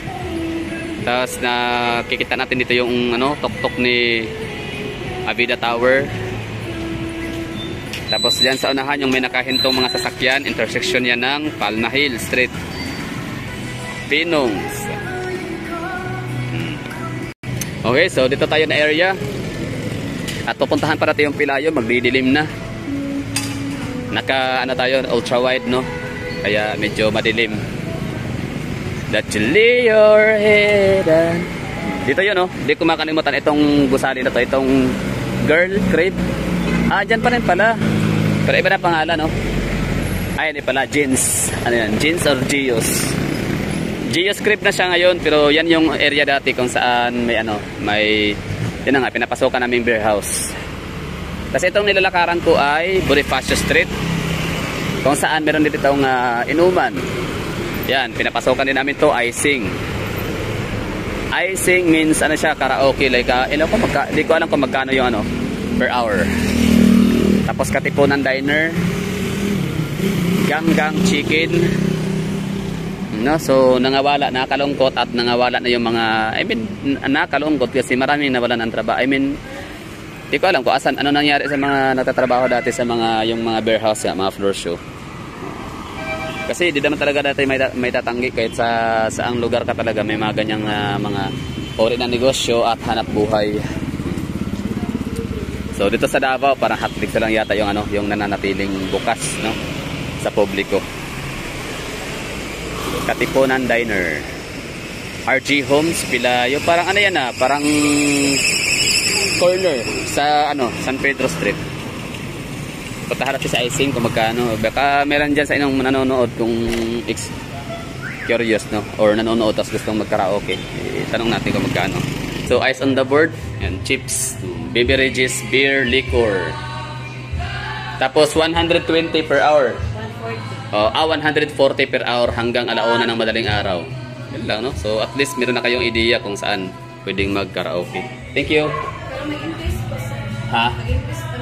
Tapos nakikita natin dito yung ano, tok-tok ni Avida Tower. Tapos dyan sa unahan yung may nakahintong mga sasakyan, intersection yan ng Palna Hill Street. Pinongs. Okay, so dito tayo na area. At pupuntahan para tayo yung Pilayo, magdidilim na. Naka ano tayo, ultra wide, no? Kaya medyo madilim. That you lay your head on. Dito yun, no? Hindi ko makalimutan itong gusali na to, itong Girl Crib. Dyan pa rin pala. Pero iba na pangalan, no? Ay, hindi pala, Jeans. Ano yan? Jeans or Gios? Gios Crib na siya ngayon, pero yan yung area dati kung saan may ano, may, yun na nga, pinapasokan naming beer house. Kasi itong nilalakaran ko ay Bonifacio Street, kung saan meron dito itong inuman. Yan, pinapasokan din namin to, icing. Icing means ano siya, karaoke, like di ko alam kung magkano yung ano per hour. Tapos Katipunan Diner, Gang Chicken, no? So nangawala, nakalungkot at nangawala na yung mga, nakalungkot kasi maraming nawalan ng trabaho. Di ko alam kung asan, ano nangyari sa mga nagtatrabaho dati sa mga, yung mga beer house, mga floor show. Kasi di naman talaga dati may tatanggi kahit sa saang lugar ka talaga may mga ganyang mga ori ng negosyo at hanap buhay. So dito sa Davao parang hotfix lang yata yung ano, yung nananatiling bukas, no, sa publiko. Katipunan Diner, RG Homes Pilayo, parang ano yan parang corner sa ano, San Pedro Street. Puntahan natin sa icing kung magkano. Baka meron dyan sa inyong nanonood kung curious, no? Or nanonood tapos gustong magkaraoke. Tanong natin kung magkano. So ice on the board. Yan, chips, beverages, beer, liquor. Tapos 120 per hour. 140 per hour hanggang 1:00 ng madaling araw. Yan lang, no? So at least meron na kayong ideya kung saan pwedeng magkaraoke. Thank you. Pero mag-increase po, sir. Ha? Mag-increase na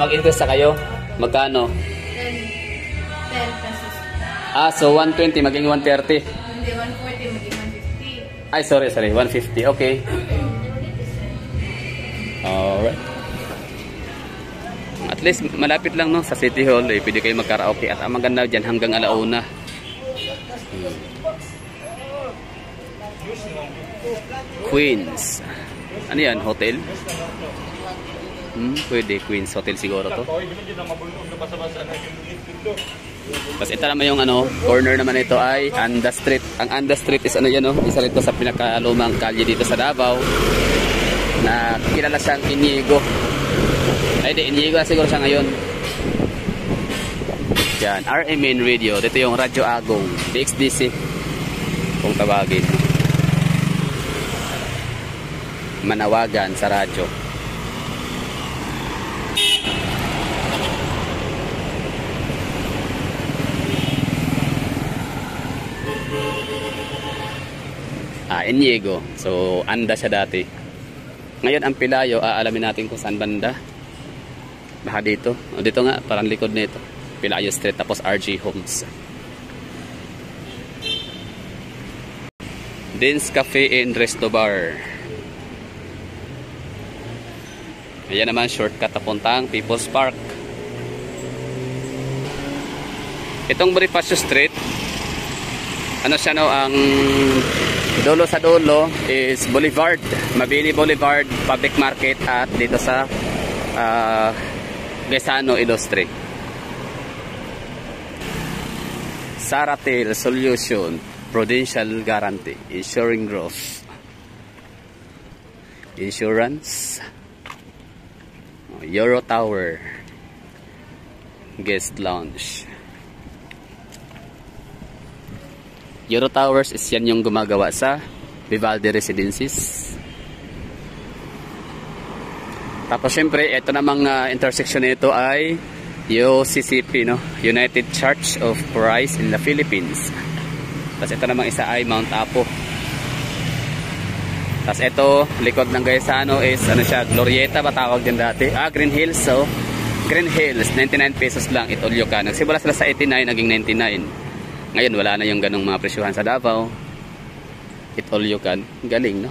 mag-increase sa kayo? Magkano? 10 pesos. So 120 maging 130. Hindi, 140 maging 150. Ay, sorry, 150. Okay. Alright. At least malapit lang, no, sa City Hall. Pwede kayo magkaraoke. At ang maganda dyan hanggang 1:00. Queens. Ano yan? Hotel? Pwede. Queens Hotel siguro to. Tapos ito naman yung ano, corner naman ito ay Anda Street. Ang Anda Street is ano yan, no? Isa rito sa pinakalumang kalye dito sa Davao na kilala siyang Inigo. Ay di, Inigo na siguro siya ngayon. Yan, RMN Radio. Dito yung Radyo Agong, DXDC kung tawagin. Manawagan sa radyo. Inigo. So, Anda siya dati. Ngayon, ang Pilayo, aalamin natin kung saan banda. Baka dito. O, dito nga, parang likod nito. Pilayo Street, tapos RG Homes. Dins Cafe and Resto Bar. Ayan naman, shortcut papuntang People's Park. Itong Bonifacio Street, ano siya no, ang dulo sa dulo is Boulevard, Mabini Boulevard, Public Market, at dito sa Gaisano Illustre. Saratel Solution, Prudential Guarantee, Ensuring Growth. Insurance. Euro Tower, Guest Lounge. Euro Towers is yan yung gumagawa sa Vivaldi Residences. Tapos syempre, ito namang intersection nito ay UCCP, no? United Church of Christ in the Philippines. Tapos ito namang isa ay Mount Apo. Tapos ito, likod ng Gaisano is, ano siya, Glorieta ba tawag din dati? Green Hills. So, Green Hills, 99 pesos lang, it all you can. Nagsimula sila sa 89, naging 99. Ngayon, wala na yung ganong mga presyuhan sa Davao. It all you can. Galing, no?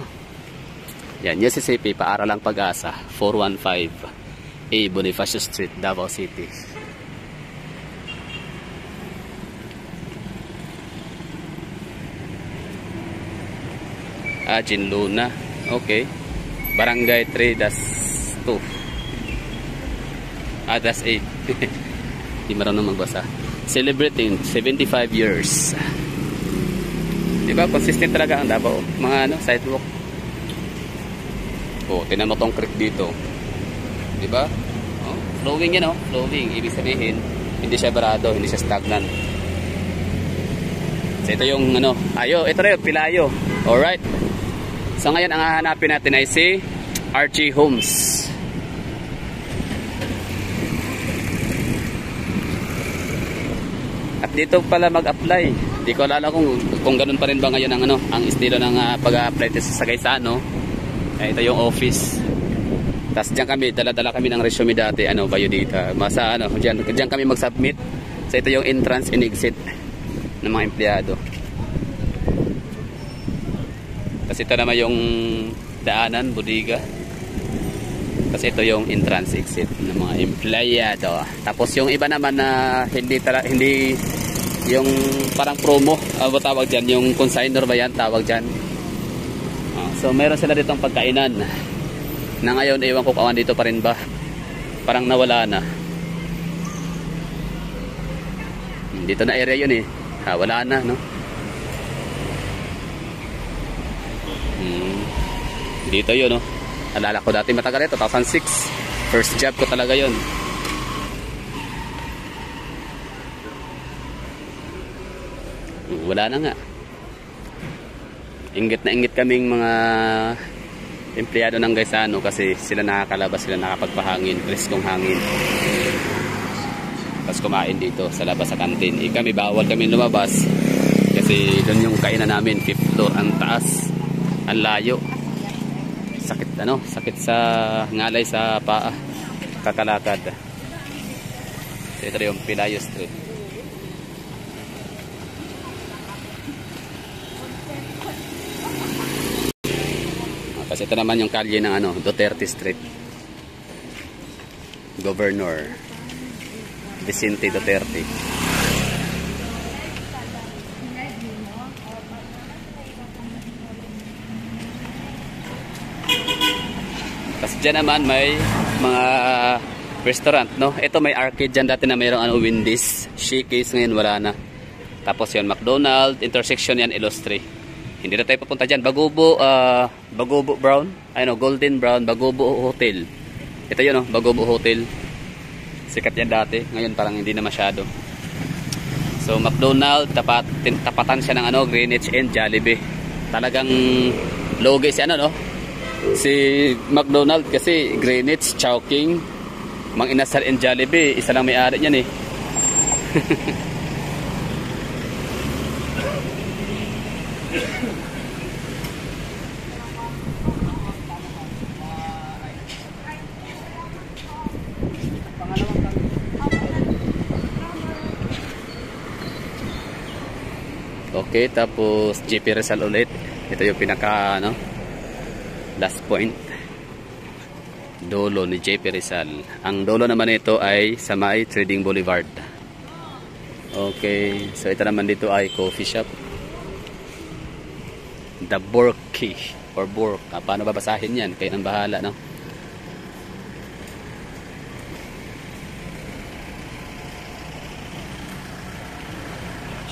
Yan, UCCP, Paaralang Pag-asa, 415A Bonifacio Street, Davao City. Jinluna. Okay. Barangay 3-2. Das 8. Di marunong magbasa. Celebrating 75 years. Diba? Consistent talaga ang Davao. Mga ano, sidewalk. Oh, tinan mo tong creek dito. Diba? Oh, flowing yan, oh. Flowing. Ibig sabihin, hindi siya barado, hindi siya stagnant. So, ito yung ano. Ito na yung Pilayo. Alright. So ngayon ang hahanapin natin ay si RG Homes. At dito pala mag-apply. Di ko alala kung ganun pa rin ba ngayon ang ano, ang estilo ng pag-apply sa Gaisano. Ito yung office. Tapos diyan kami, dala-dala kami ng resume dati, biodata. Masa diyan kami mag-submit. So ito yung entrance and exit ng mga empleyado. Kasi ito naman yung daanan, bodega. Kasi ito yung entrance exit ng mga empleyado. Tapos yung iba naman na hindi yung parang promo, tawag dyan, yung consignor ba yan, tawag dyan. So meron sila ditong pagkainan na ngayon, ewan ko kawan dito pa rin ba, parang nawala na. Dito na area yun eh, wala na, no? Dito yun, no? Alala ko dati matagal ito, 2006. First job ko talaga yun. Wala na nga. Inggit na inggit kaming mga empleyado ng Gaisano kasi sila nakakalabas, sila nakapagpahangin, preskong hangin. Tapos kumain dito sa labas sa kantin. Kami bawal kami lumabas kasi doon yung kainan namin, 5th floor, ang taas, ang layo. Sakit sa ngalay sa paa, kakalakad. So, ito yung Pilayo Street. Tapos ito naman yung kalye ng Duterte Street. Governor Vicente Duterte. Tapos dyan naman may mga restaurant, no? Ito may arcade dyan dati na mayroong Wendy's, Shakey's, ngayon wala na. Tapos yun, McDonald's, intersection yan, Illustre. Hindi na tayo papunta dyan. Bagubo Brown, Golden Brown, Bagubo Hotel. Ito yun, Bagubo Hotel. Sikat yan dati, ngayon parang hindi na masyado. So McDonald's, tapatan siya ng Greenwich and Jollibee. Talagang logo si si McDonald's kasi Greenwich, Chowking, Mang Inasal and Jollibee, isa lang may-ari niyan eh. Okay, tapos JP Rizal ulit. Ito yung pinaka ano, last point. Dulo ni JP Rizal. Ang dulo naman ito ay sa may Trading Boulevard. Okay, so ito naman dito ay coffee shop. The Borky or Bork. Paano babasahin yan? Kayo nang bahala, no?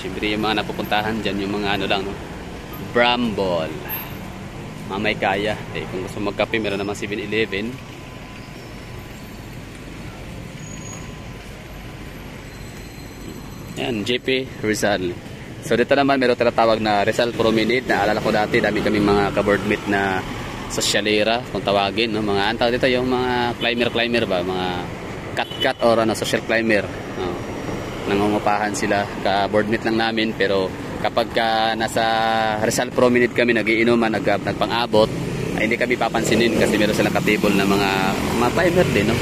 Siyempre yung mga napupuntahan dyan, yung mga ano lang, no? Bramble. Mamay kaya. Eh, kung gusto magkape, meron naman 7-Eleven. Yan, JP Rizal. So dito naman meron tinatawag na Rizal Promenade. Naalala ko dati, dami kaming mga ka-boardmate na sosyalera, kung tawagin, no? Mga antawag dito yung mga climber ba, mga cut or ano, social climber, no? Nangungupahan sila, ka-boardmate lang namin, pero kapag nasa Rizal Promenade kami nagiinuman, nagpang-abot, ay hindi kami papansinin kasi meron silang ka-table na mga climber din, no?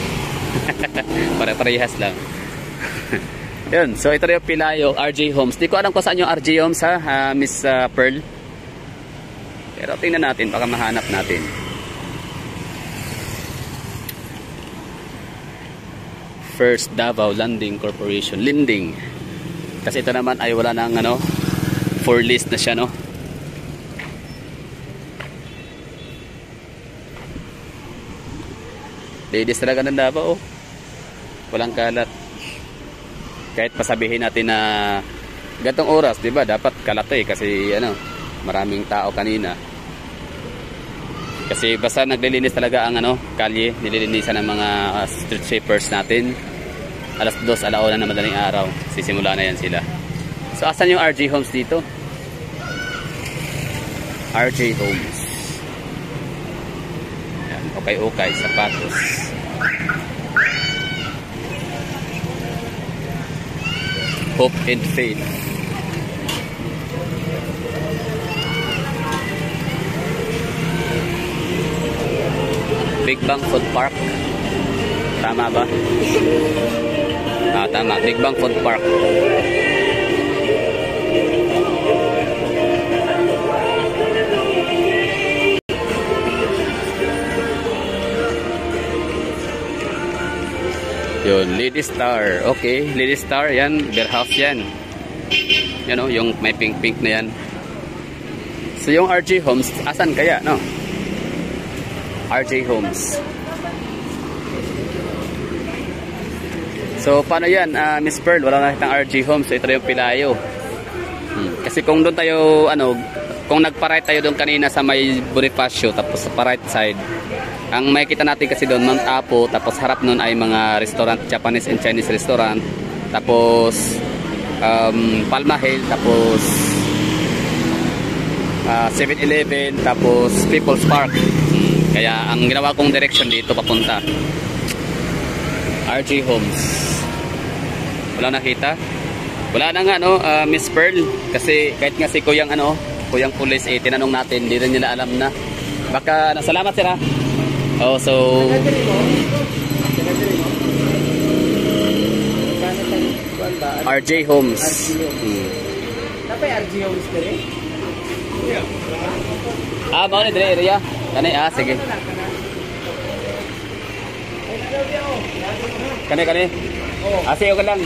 Pare-parehas lang. Yun, so ito rin yung Pilayo, RJ Homes. Di ko alam kung saan yung RJ Homes, ha, Miss Pearl. Pero tingnan natin, baka mahanap natin. First Davao Landing Corporation, Linding. Kasi ito naman ay wala nang ano, for list na siya, no? Ladies talaga ng Davao, oh. Walang kalat. Kahit pasabihin natin na gatong oras, 'di ba? Dapat kalate kasi ano, maraming tao kanina. Kasi basta naglilinis talaga ang ano, kalye, nililinisan ng mga street sweepers natin. Alas 2, alauna na madaling araw, sisimula na yan sila. So asan yung RJ Homes dito? RJ Homes. Yan, okay, sapatos. Hope and Faith. Big Bang Food Park. Tama ba? Tama. Big Bang Food Park. Yun, Lady Star. Okay, Lady Star, yan, beer house yan. Yan o, yung may pink na yan. So yung RJ Homes, asan kaya, no? RJ Homes. So paano yan, Miss Pearl, wala nakitang RJ Homes. So ito yung Pilayo. Kasi kung doon tayo, ano, kung nagpa-right tayo doon kanina sa may Bonifacio, tapos sa pa-right side, ang makikita natin kasi doon, Mount Apo, tapos harap nun ay mga restaurant, Japanese and Chinese restaurant, tapos Palma Hill, tapos 7-Eleven, tapos People's Park. Kaya ang ginawa kong direction dito papunta RJ Homes. Wala nakita? Wala na nga, no, Miss Pearl, kasi kahit nga si Kuyang Pulis, tinanong natin, hindi rin nila alam na. Baka, salamat sir, ha? Oh, so RJ Homes. Tapos RJ Homes ka rin? Mau ni dire area. Kani sige. Kani. Sige ko lang.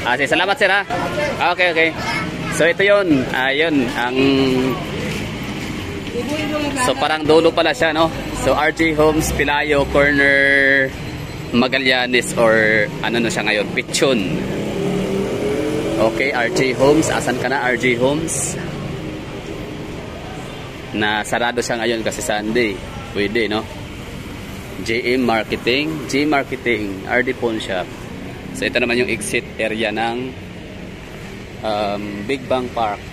Sige, salamat sir, ha. Okay. So ito 'yon. Ayun ang so parang dulo pala siya, no? So RJ Homes, Pilayo, corner Magallanes, or ano na siya ngayon, Pichon. Okay, RJ Homes, asan ka na RJ Homes? Na sarado siya ngayon kasi Sunday. Pwede, no? JM Marketing, J Marketing, RD Pawn Shop. So ito naman yung exit area ng Big Bang Park.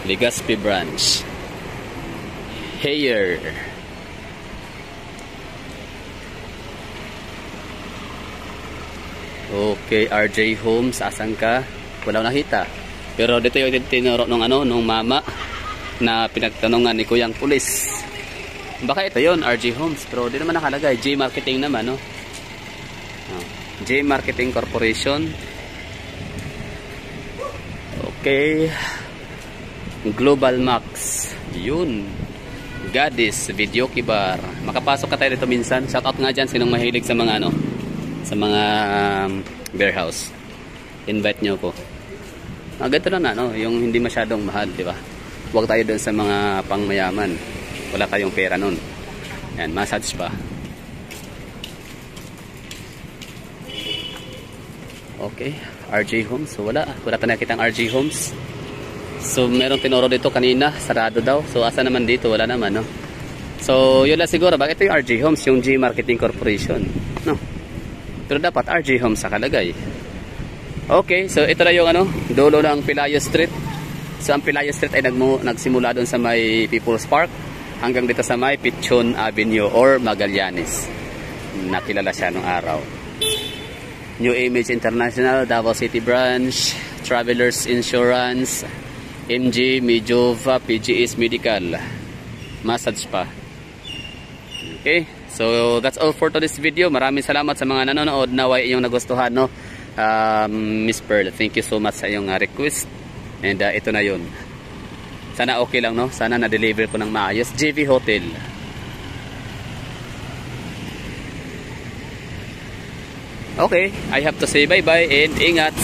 Legazpi branch. Hayer. Okay, RJ Homes, asan ka? Wala nakita. Pero dito yung tinuro nung mama na pinagtanungan ni Kuyang Pulis. Baka ito yon, RJ Homes, pero di naman nakalagay. J Marketing naman, no? J Marketing Corporation. Okay. Global Max. Yun. Gadis Video Bar. Makapasok ka tayo dito minsan. Shoutout nga dyan sinong mahilig sa mga ano, sa mga beer house. Invite nyo ko. Ganito lang na, no? Yung hindi masyadong mahal, di ba? Huwag tayo doon sa mga pangmayaman. Wala kayong pera nun. Yan, massage pa. Okay, RJ Homes. So wala tayo nakitang RJ Homes. So meron tinuro dito kanina, sarado daw. So asa naman dito? Wala naman, no? So yun lang siguro. Bakit ito yung RJ Homes? Yung G Marketing Corporation, no? Pero dapat RJ Homes sakalagay. Okay, so ito na yung ano, dulo ng Pelayo Street. So ang Pelayo Street ay nagsimula doon sa may People's Park hanggang dito sa may Pichon Avenue or Magallanes. Nakilala siya nung araw. New Image International, Davao City Branch, Travelers Insurance, MG, Medjova, PGS Medical, massage pa. Okay, so that's all for today's video. Maraming salamat sa mga nanonood. Naway inyong nagustuhan, no? Miss Pearl, thank you so much sa iyong request. And ito na yun. Sana okay lang, no? Sana na-deliver ko ng maayos. JV Hotel. Okay, I have to say bye-bye and ingat.